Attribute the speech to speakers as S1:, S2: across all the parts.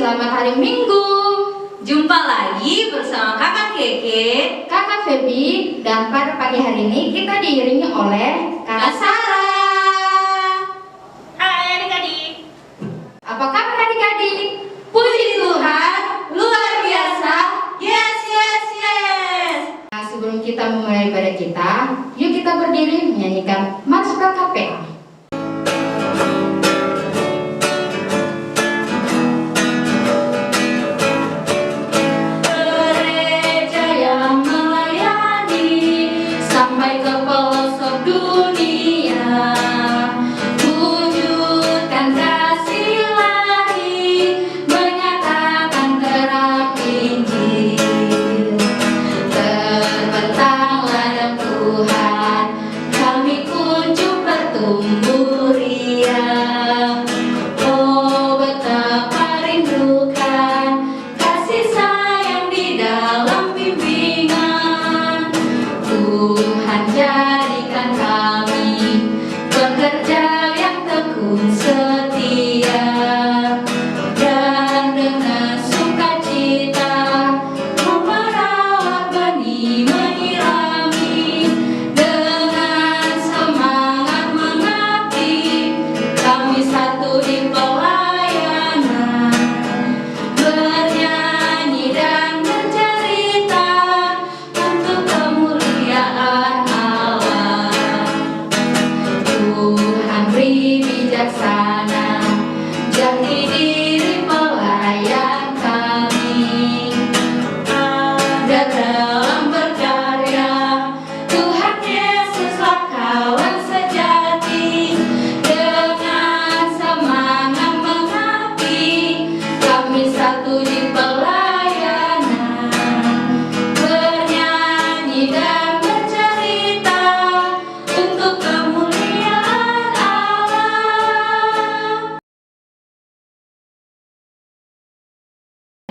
S1: selamat hari Minggu.
S2: Jumpa lagi bersama Kakak Keke,
S1: Kakak Febi, dan pada pagi hari ini kita diiringi oleh
S2: Kak Sarah.
S3: Hai adik-adik.
S1: Apa kabar adik-adik?
S2: Puji Tuhan, luar biasa. Yes, yes, yes.
S1: Nah, sebelum kita memulai ibadah kita, yuk kita berdiri menyanyikan Mars KKP.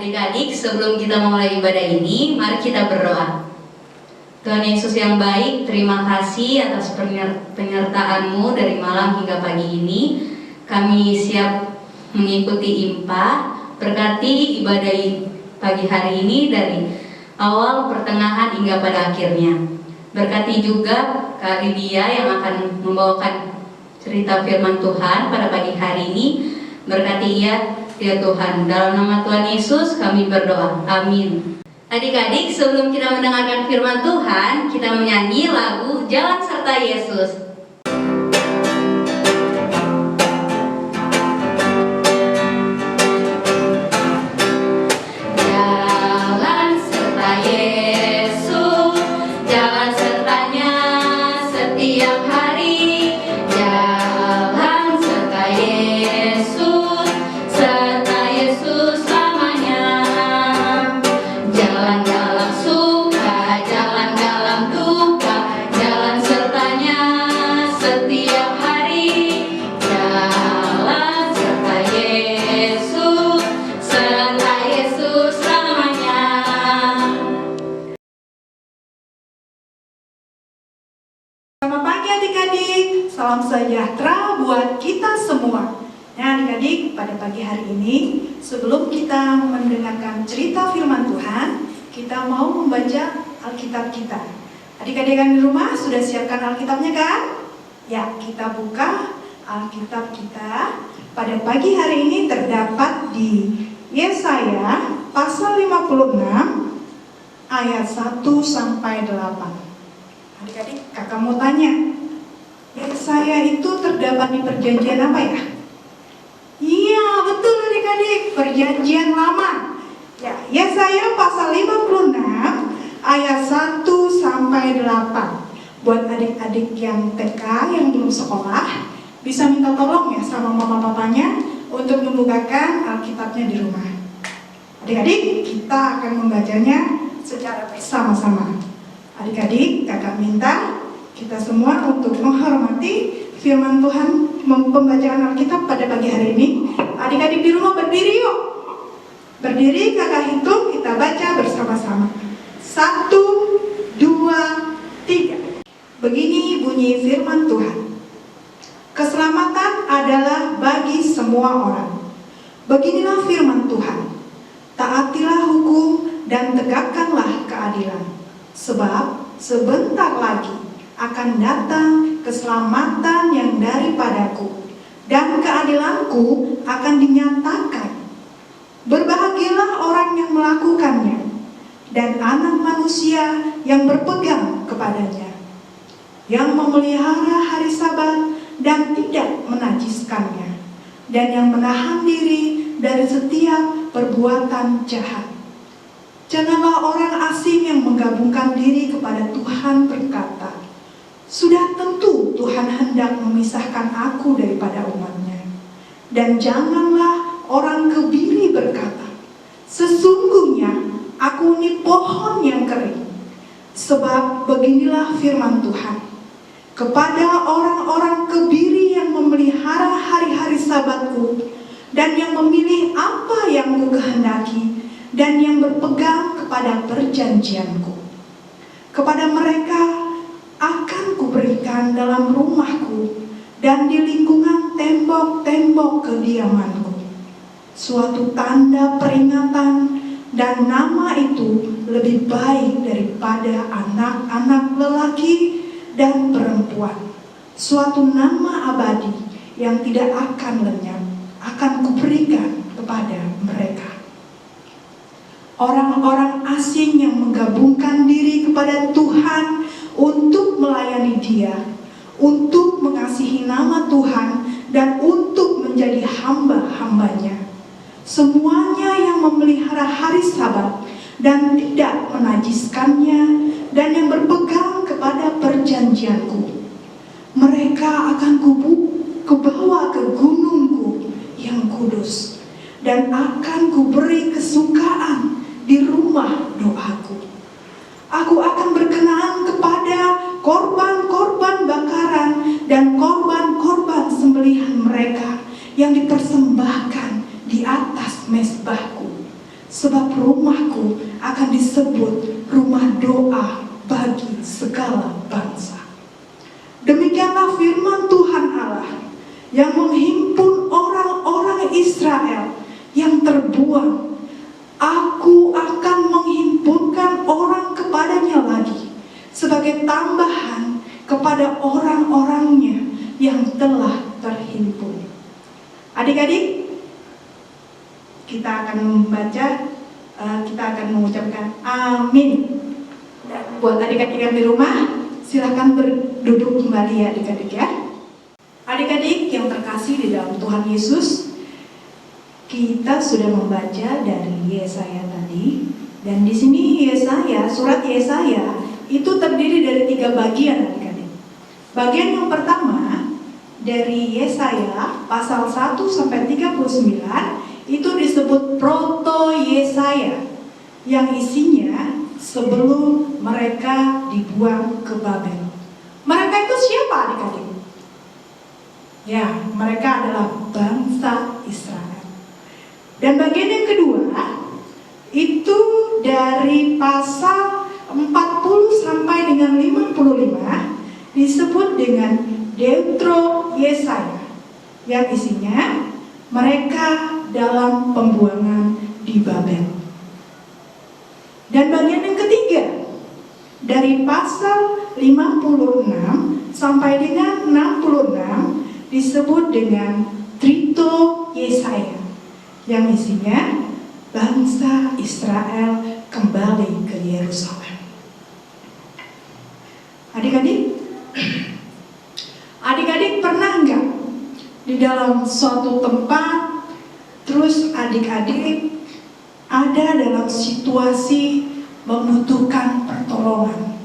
S2: Adik-adik, sebelum kita memulai ibadah ini, mari kita berdoa. Tuhan Yesus yang baik, terima kasih atas penyertaan-Mu dari malam hingga pagi ini. Kami siap mengikuti IMPA. Berkati ibadah pagi hari ini dari awal, pertengahan hingga pada akhirnya. Berkati juga Kak Lydia yang akan membawakan cerita firman Tuhan pada pagi hari ini. Berkati ia, ya Tuhan, dalam nama Tuhan Yesus kami berdoa, amin. Adik-adik, sebelum kita mendengarkan firman Tuhan, kita menyanyi lagu Jalan Serta Yesus.
S1: Jalan serta Yesus, jalan sertanya setiap hari. Jalan serta Yesus, serta Yesus selamanya. Jalan dalam suka, jalan dalam duka, jalan sertanya setiap hari. Jalan serta Yesus, serta Yesus selamanya.
S3: Selamat pagi adik-adik. Salam sejahtera buat kita semua. Nah adik-adik, pada pagi hari ini sebelum kita mendengarkan cerita firman Tuhan, kita mau membaca Alkitab kita. Adik-adik yang di rumah sudah siapkan Alkitabnya kan? Ya, kita buka Alkitab kita. Pada pagi hari ini terdapat di Yesaya pasal 56 ayat 1 sampai 8. Adik-adik, kakak mau tanya, Yesaya itu terdapat di perjanjian apa ya? Iya, betul adik-adik, perjanjian lama. Ya, Yesaya pasal 56 ayat 1 sampai 8. Buat adik-adik yang TK yang belum sekolah, bisa minta tolong ya sama mama papanya untuk membukakan Alkitabnya di rumah. Adik-adik, kita akan membacanya secara bersama-sama. Adik-adik, kakak minta kita semua untuk menghormati firman Tuhan, pembacaan Alkitab pada pagi hari ini. Adik-adik di rumah berdiri yuk. Berdiri, kakak hitung, kita baca bersama-sama. 1, 2, 3. Begini bunyi firman Tuhan. Keselamatan adalah bagi semua orang. Beginilah firman Tuhan, taatilah hukum dan tegakkanlah keadilan, sebab sebentar lagi akan datang keselamatan yang daripadaku, dan keadilanku akan dinyatakan. Berbahagialah orang yang melakukannya, dan anak manusia yang berpegang kepadanya, yang memelihara hari Sabat dan tidak menajiskannya, dan yang menahan diri dari setiap perbuatan jahat. Janganlah orang asing yang menggabungkan diri kepada Tuhan berkata, sudah tentu Tuhan hendak memisahkan aku daripada umatnya. Dan janganlah orang kebiri berkata, sesungguhnya aku ini pohon yang kering. Sebab beginilah firman Tuhan, kepada orang-orang kebiri yang memelihara hari-hari Sabatku, dan yang memilih apa yang ku kehendaki, dan yang berpegang kepada perjanjianku, kepada mereka akan kuberikan dalam rumahku dan di lingkungan tembok-tembok kediamanku suatu tanda peringatan, dan nama itu lebih baik daripada anak-anak lelaki dan perempuan, suatu nama abadi yang tidak akan lenyap, akan kuberikan kepada mereka. Orang-orang asing yang menggabungkan diri kepada Tuhan untuk melayani Dia, untuk mengasihi nama Tuhan, dan untuk menjadi hamba-hambanya. Semuanya yang memelihara hari Sabat dan tidak menajiskannya, dan yang berpegang kepada perjanjianku, mereka akan kubawa ke gunungku yang kudus, dan akan kuberi kesukaan di rumah doaku. Aku akan berkenan kepada korban-korban bakaran dan korban-korban sembelihan mereka yang dipersembahkan di atas mezbahku, sebab rumahku akan disebut rumah doa bagi segala bangsa. Demikianlah firman Tuhan Allah yang menghimpun orang-orang Israel yang terbuang. Aku akan menghimpunkan orang kepadanya lagi sebagai tambahan kepada orang-orangnya yang telah terhimpun. Adik-adik, kita akan membaca, kita akan mengucapkan amin. Dan buat adik-adik yang di rumah, silakan berduduk kembali ya adik-adik ya. Adik-adik yang terkasih di dalam Tuhan Yesus, kita sudah membaca dari Yesaya tadi, dan di sini surat Yesaya itu terdiri dari 3 bagian adik-adik. Bagian yang pertama dari Yesaya pasal 1 sampai 39 itu disebut proto Yesaya, yang isinya sebelum mereka dibuang ke Babel. Mereka itu siapa adik-adik? Ya, mereka adalah bangsa Israel. Dan bagian yang kedua itu dari pasal 40 sampai dengan 55 disebut dengan Deutro Yesaya, yang isinya mereka dalam pembuangan di Babel. Dan bagian yang ketiga dari pasal 56 sampai dengan 66 disebut dengan Trito Yesaya, yang isinya bangsa Israel kembali ke Yerusalem. Adik-adik pernah nggak di dalam suatu tempat, terus adik-adik ada dalam situasi membutuhkan pertolongan?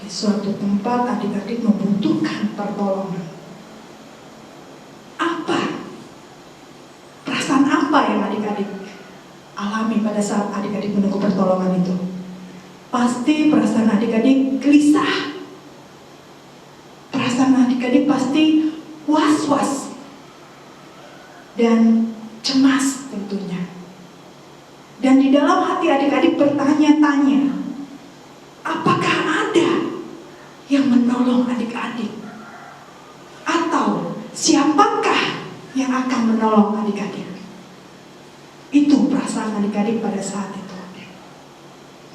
S3: Di suatu tempat adik-adik membutuhkan pertolongan. Perasaan apa yang adik-adik alami pada saat adik-adik menunggu pertolongan itu? Pasti perasaan adik-adik gelisah. Perasaan adik-adik pasti was-was dan cemas tentunya. Dan di dalam hati adik-adik bertanya-tanya, apakah ada yang menolong adik-adik? Atau siapakah yang yang akan menolong adik-adik. Itu perasaan adik-adik pada saat itu.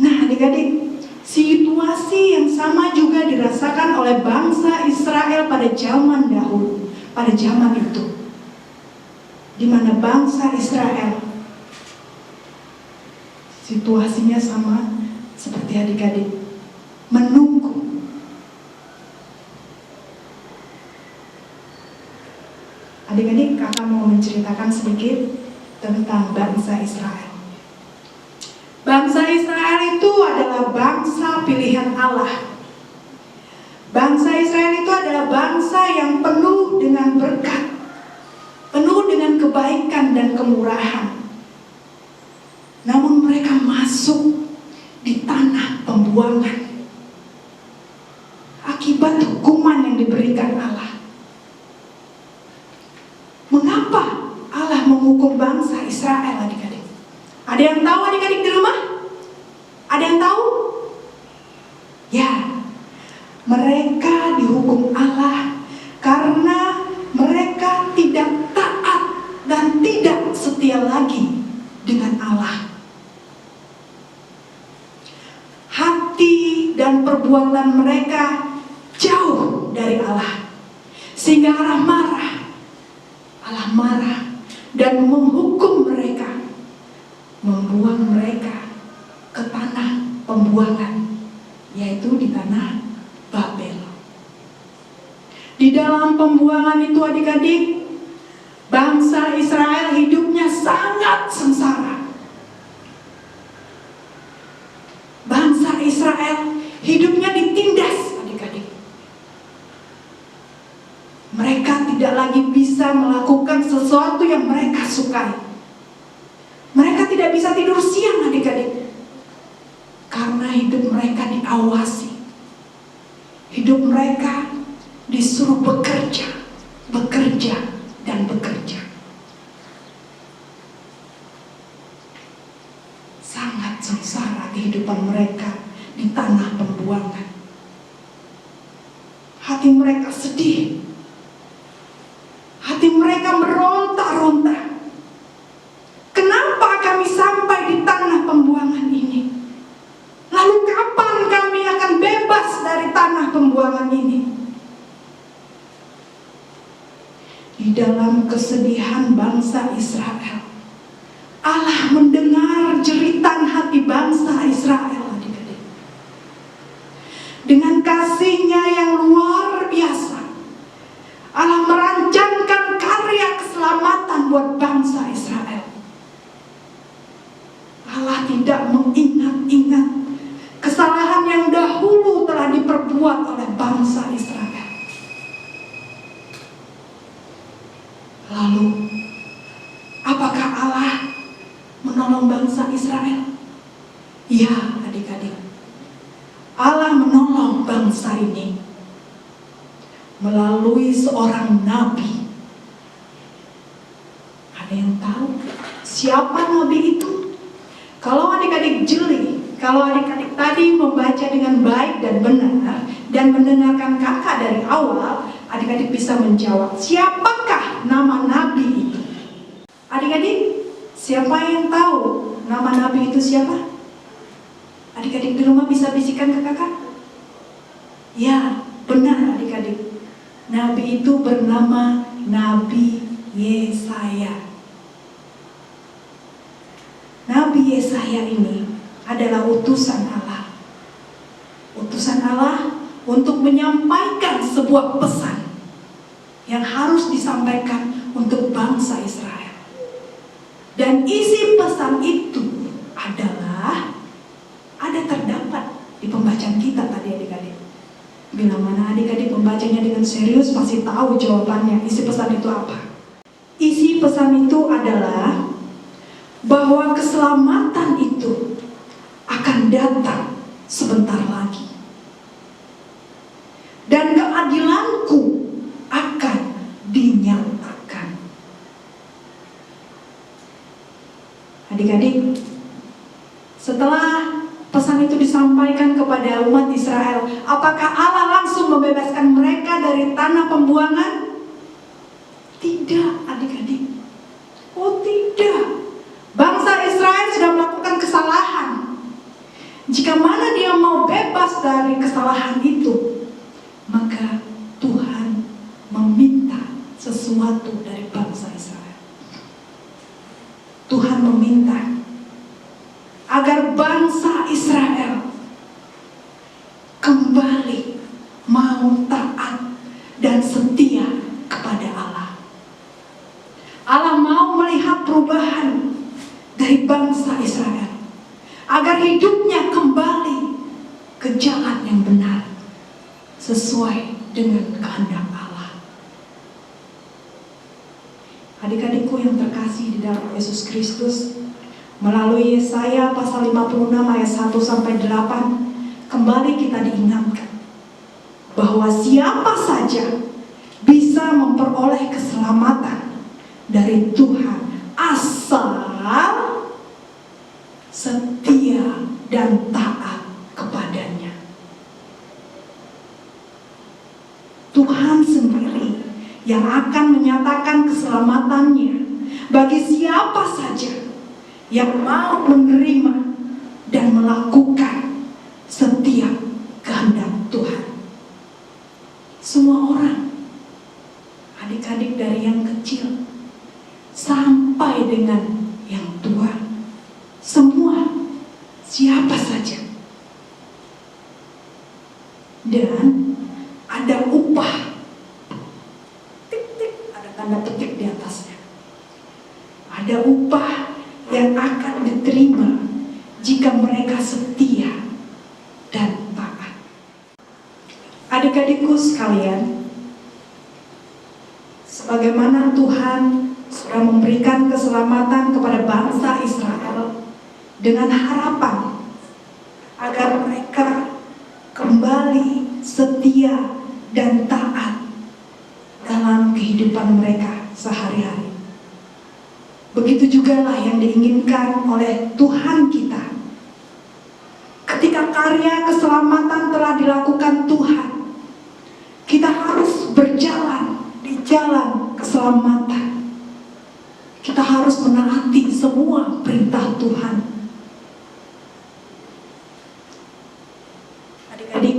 S3: Nah adik-adik, situasi yang sama juga dirasakan oleh bangsa Israel pada zaman dahulu, pada zaman itu. Di mana bangsa Israel situasinya sama seperti adik-adik, menunggu. Adik-adik, kakak mau menceritakan sedikit tentang bangsa Israel. Bangsa Israel itu adalah bangsa pilihan Allah. Bangsa Israel itu adalah bangsa yang penuh dengan berkat, penuh dengan kebaikan dan kemurahan. Namun mereka masuk di tanah pembuangan akibat hukuman yang diberikan Allah. Mengapa Allah menghukum bangsa Israel, adik-adik? Ada yang tahu adik-adik di rumah? Ada yang tahu? Ya, mereka dihukum Allah karena mereka tidak taat dan tidak setia lagi dengan Allah. Hati dan perbuatan mereka jauh dari Allah, sehingga Allah marah dan menghukum mereka, membuang mereka ke tanah pembuangan, yaitu di tanah Babel. Di dalam pembuangan itu adik-adik, bangsa Israel hidupnya sangat sengsara. Bangsa Israel hidupnya ditindas, adik-adik. Mereka tidak lagi bisa melakukan sesuatu yang mereka sukai. Mereka tidak bisa tidur siang, adik-adik, karena hidup mereka diawasi. Hidup mereka disuruh bekerja dan bekerja. Sangat sengsara kehidupan mereka di tanah pembuangan. Hati mereka sedih. Hati mereka meronta-ronta. Kenapa kami sampai di tanah pembuangan ini? Lalu kapan kami akan bebas dari tanah pembuangan ini? Di dalam kesedihan bangsa Israel, Allah mendengar jeritan hati bangsa Israel, adik-adik. Dengan kasih-Nya yang luar biasa, Allah merancangkan karya keselamatan buat bangsa Israel. Allah tidak mengingat-ingat kesalahan yang dahulu telah diperbuat oleh bangsa Israel. Lalu, apakah Allah menolong bangsa Israel? Ya, adik-adik. Allah menolong bangsa ini melalui seorang nabi. Ada yang tahu siapa nabi itu? Kalau adik-adik jeli, kalau adik-adik tadi membaca dengan baik dan benar dan mendengarkan kakak dari awal, adik-adik bisa menjawab, siapakah nama nabi itu? Adik-adik, siapa yang tahu nama nabi itu siapa? Adik-adik di rumah bisa bisikan ke kakak? Ya, benar adik-adik. Nabi itu bernama Nabi Yesaya. Nabi Yesaya ini adalah utusan Allah. Utusan Allah untuk menyampaikan sebuah pesan yang harus disampaikan untuk bangsa Israel. Dan isi pesan itu adalah terdapat di pembacaan kita tadi, adik-adik. Bila mana adik-adik membacanya dengan serius pasti tahu jawabannya. Isi pesan itu apa? Isi pesan itu adalah bahwa keselamatan itu akan datang sebentar lagi. Dan keadilanku akan dinyatakan. Adik-adik, setelah pesan itu disampaikan kepada umat Israel, apakah Allah langsung membebaskan mereka dari tanah pembuangan? Tidak, adik-adik. Tuhan meminta agar bangsa Israel kembali mau taat dan setia kepada Allah. Allah mau melihat perubahan dari bangsa Israel agar hidupnya kembali ke jalan yang benar sesuai dengan kehendak Allah. Adik-adikku yang terkasih di dalam Yesus Kristus, melalui Yesaya pasal 56 ayat 1 sampai 8, kembali kita diingatkan bahwa siapa saja bisa memperoleh keselamatan dari Tuhan asal setia dan taat kepadanya. Tuhan sendiri yang akan menyatakan keselamatannya bagi siapa saja yang mau menerima dan melakukan setiap kehendak Tuhan. Semua orang, adik-adik dari yang kecil sampai dengan yang tua, semua, siapa saja. Dan ada upah, titik, ada tanda petik di atasnya. Ada upah yang akan diterima jika mereka setia dan taat. Adik-adikku sekalian, sebagaimana Tuhan sudah memberikan keselamatan kepada bangsa Israel dengan harapan agar mereka kembali setia dan taat dalam kehidupan mereka sehari-hari. Begitu juga lah yang diinginkan oleh Tuhan kita. Ketika karya keselamatan telah dilakukan Tuhan, kita harus berjalan di jalan keselamatan. Kita harus menaati semua perintah Tuhan. Adik-adik,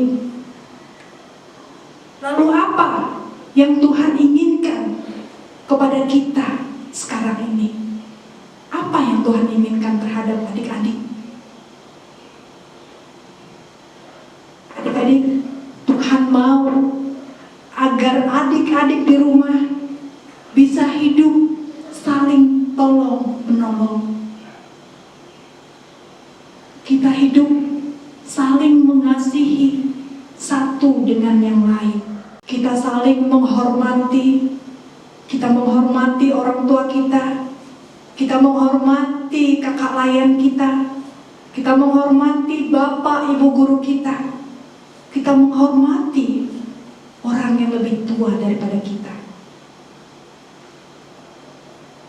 S3: lalu apa yang Tuhan inginkan kepada kita sekarang ini? Apa yang Tuhan inginkan terhadap adik-adik? Adik-adik, Tuhan mau agar adik-adik di rumah bisa hidup saling tolong menolong. Kita hidup saling mengasihi satu dengan yang lain. Kita saling menghormati. Kita menghormati orang tua kita. Kita menghormati kakak layan kita. Kita menghormati bapak ibu guru kita. Kita menghormati orang yang lebih tua daripada kita.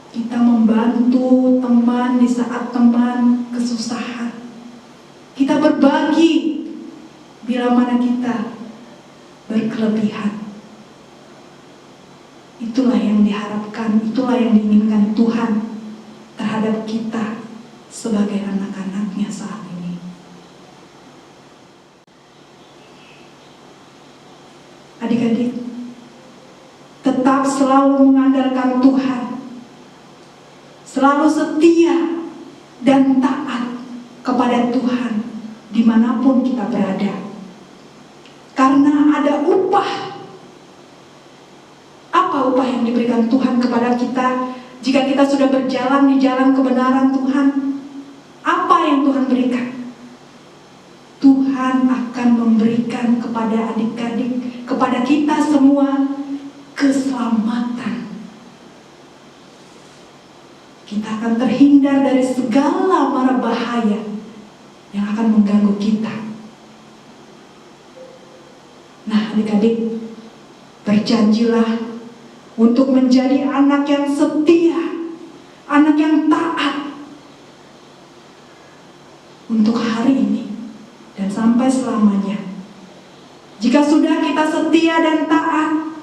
S3: Kita membantu teman di saat teman kesusahan. Kita berbagi bila mana kita berkelebihan. Itulah yang diharapkan, itulah yang diinginkan Tuhan terhadap kita sebagai anak-anaknya saat ini. Adik-adik, tetap selalu mengandalkan Tuhan, selalu setia dan taat kepada Tuhan dimanapun kita berada. Karena ada upah. Apa upah yang diberikan Tuhan kepada kita jika kita sudah berjalan di jalan kebenaran Tuhan? Apa yang Tuhan berikan? Tuhan akan memberikan kepada adik-adik, kepada kita semua, keselamatan. Kita akan terhindar dari segala mara bahaya yang akan mengganggu kita. Nah, adik-adik, berjanjilah untuk menjadi anak yang setia, anak yang taat untuk hari ini dan sampai selamanya. Jika sudah kita setia dan taat,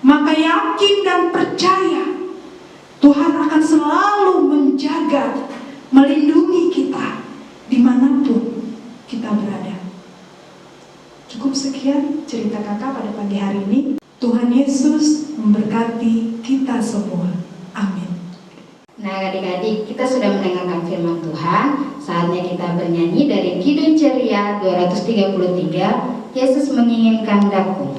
S3: maka yakin dan percaya Tuhan akan selalu menjaga, melindungi kita dimanapun kita berada. Cukup sekian cerita kakak pada pagi hari ini. Tuhan Yesus memberkati kita semua. Amin.
S1: Nah adik-adik, kita sudah mendengarkan firman Tuhan. Saatnya kita bernyanyi dari Kidung Ceria 233, Yesus menginginkan daku.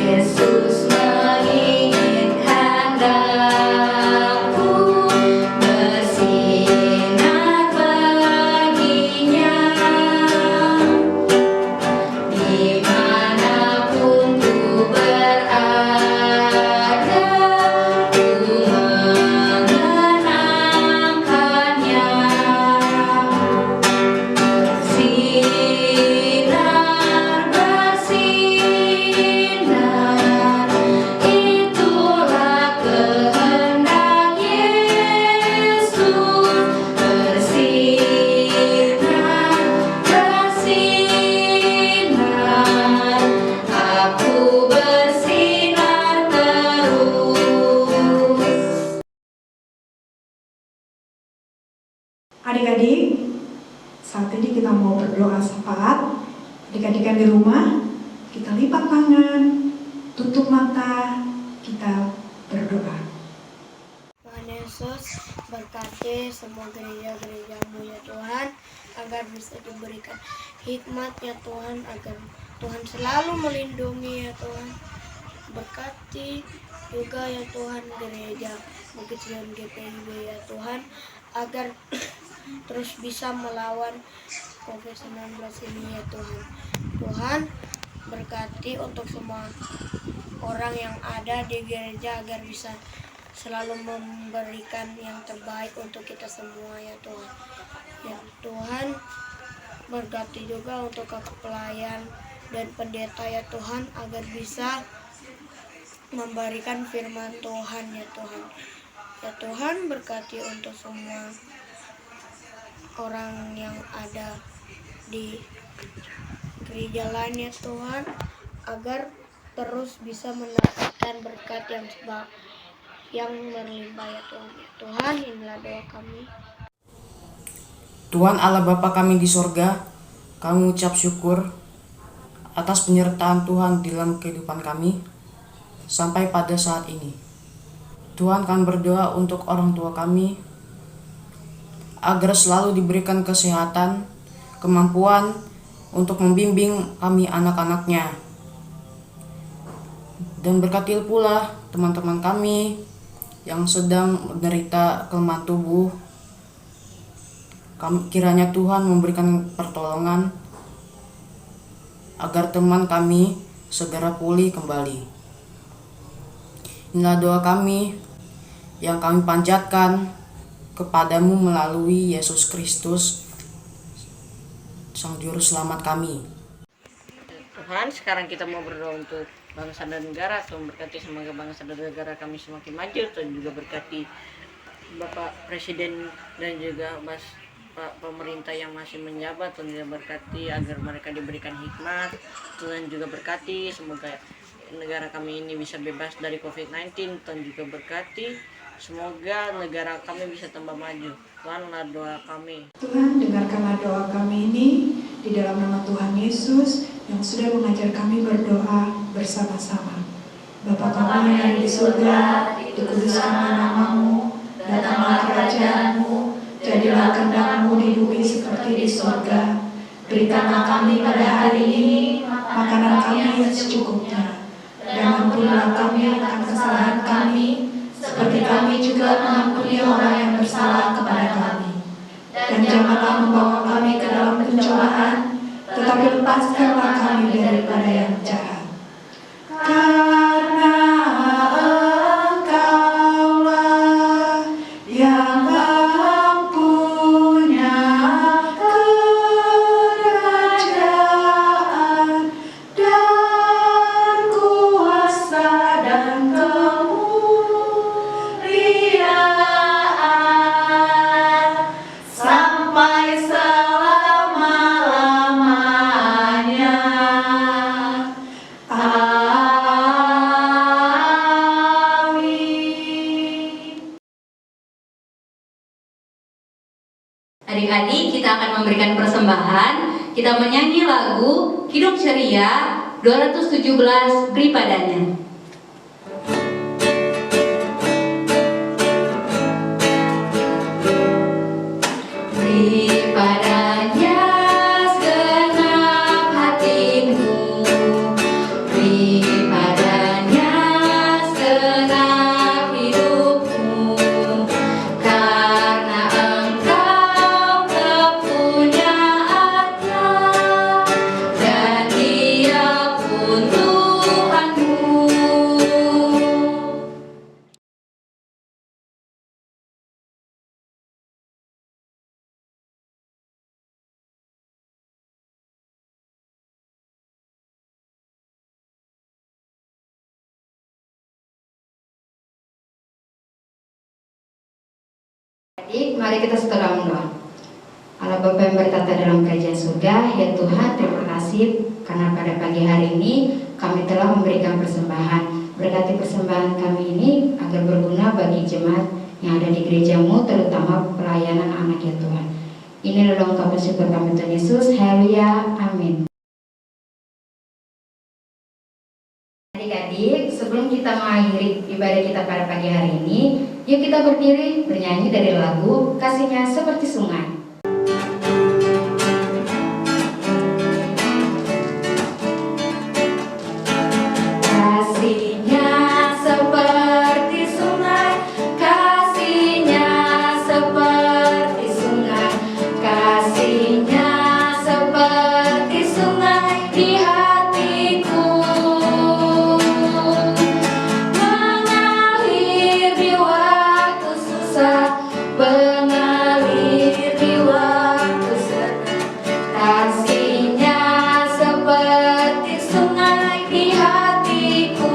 S2: Yesus menginginkan daku bersinar baginya, dimanapun ku berada, ku mengenangkannya. Bersinar, bersinar, itulah kehendak Yesus. Bersinar, bersinar, aku bersinar terus.
S3: Adik-adik, saat ini kita mau berdoa syafaat. Adik-adik yang di rumah, kita lipat tangan, tutup mata, kita berdoa.
S4: Tuhan Yesus, berkati semua gereja-gerejamu ya Tuhan, agar bisa diberikan hikmat ya Tuhan, agar Tuhan selalu melindungi ya Tuhan. Berkati juga ya Tuhan gereja Bukit Sion GPIB ya Tuhan, agar terus bisa melawan COVID-19 ini ya Tuhan. Tuhan, berkati untuk semua orang yang ada di gereja agar bisa selalu memberikan yang terbaik untuk kita semua ya Tuhan. Ya Tuhan, berkati juga untuk kakak pelayan dan pendeta ya Tuhan, agar bisa memberikan firman Tuhan ya Tuhan. Ya Tuhan, berkati untuk semua orang yang ada di gereja lain ya Tuhan, agar terus bisa mendapatkan berkat yang berlimpah ya Tuhan. Ya Tuhan, inilah doa kami.
S5: Tuhan Allah Bapa kami di sorga, kami ucap syukur atas penyertaan Tuhan di dalam kehidupan kami sampai pada saat ini. Tuhan, kami berdoa untuk orang tua kami agar selalu diberikan kesehatan, kemampuan untuk membimbing kami anak-anaknya. Dan berkati pula teman-teman kami yang sedang menderita kelemahan tubuh. Kiranya Tuhan memberikan pertolongan agar teman kami segera pulih kembali. Inilah doa kami yang kami panjatkan kepadamu melalui Yesus Kristus, Sang Juru Selamat kami.
S6: Tuhan, sekarang kita mau berdoa untuk bangsa dan negara. Tuhan berkati semoga bangsa dan negara kami semakin maju. Tuhan juga berkati Bapak Presiden dan juga Pak pemerintah yang masih menjabat. Tuhan juga berkati agar mereka diberikan hikmat. Tuhan juga berkati semoga negara kami ini bisa bebas dari COVID-19. Tuhan juga berkati semoga negara kami bisa tambah maju. Tuhanlah doa kami.
S3: Tuhan, dengarkanlah doa kami ini di dalam nama Tuhan Yesus yang sudah mengajar kami berdoa bersama-sama. Bapa kami yang di surga, dikuduskanlah namamu, datanglah kerajaanmu, jadilah kehendak-Mu di bumi seperti di surga. Berikanlah kami pada hari ini makanan kami yang secukupnya, dan ampunilah kami akan kesalahan kami, seperti kami juga mengampuni orang yang bersalah kepada kami. Dan janganlah membawa kami ke dalam pencobaan, tetapi lepaskanlah kami daripada yang jahat. Karena Engkaulah yang mempunyai kerajaan dan kuasa dan kemuliaan sampai selama-lamanya. Amin.
S2: Adik-adik, kita akan memberikan persembahan. Kita menyanyi lagu Kidung Ceria 217 beri padanya. Beri padanya segenap hatimu, beri padanya segenap hidupmu, karena engkau kepunyaannya dan Dia pun Tuhanmu.
S1: Adik, mari kita setelah mendoa. Allah Bapa yang bertata dalam kerajaan surga, ya Tuhan, terima kasih karena pada pagi hari ini kami telah memberikan persembahan. Berkati persembahan kami ini agar berguna bagi jemaat yang ada di gerejamu, terutama pelayanan anak ya Tuhan. Ini adalah ungkapan syukur kami Tuhan Yesus. Haleluya, amin. Adik-adik, sebelum kita mengakhiri ibadah kita pada pagi hari ini, yuk kita berdiri bernyanyi dari lagu Kasihnya Seperti Sungai. Kasihnya seperti sungai, kasihnya seperti sungai, kasihnya seperti sungai di hatiku, mengalir di waktu susah, mengalir di waktu senang. Kasihnya seperti sungai di hatiku.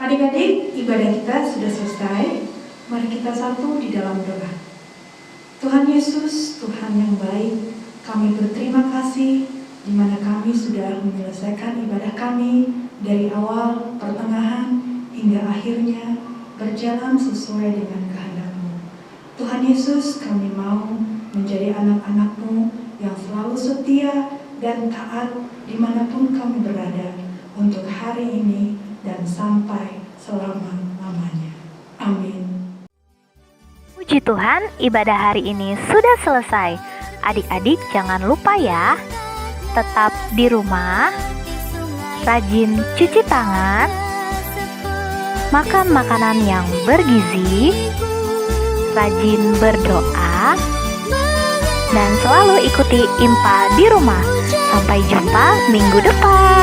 S3: Adik-adik, ibadah kita sudah selesai. Mari kita satu di dalam doa. Tuhan Yesus, Tuhan yang baik, kami berterima kasih di mana kami sudah menyelesaikan ibadah kami dari awal, pertengahan, hingga akhirnya berjalan sesuai dengan kehendak-Mu. Tuhan Yesus, kami mau menjadi anak-anak-Mu yang selalu setia dan taat dimanapun kami berada untuk hari ini dan sampai selama-lamanya. Amin.
S7: Puji Tuhan, ibadah hari ini sudah selesai. Adik-adik jangan lupa ya, tetap di rumah, rajin cuci tangan, makan makanan yang bergizi, rajin berdoa, dan selalu ikuti IMPA di rumah. Sampai jumpa minggu depan.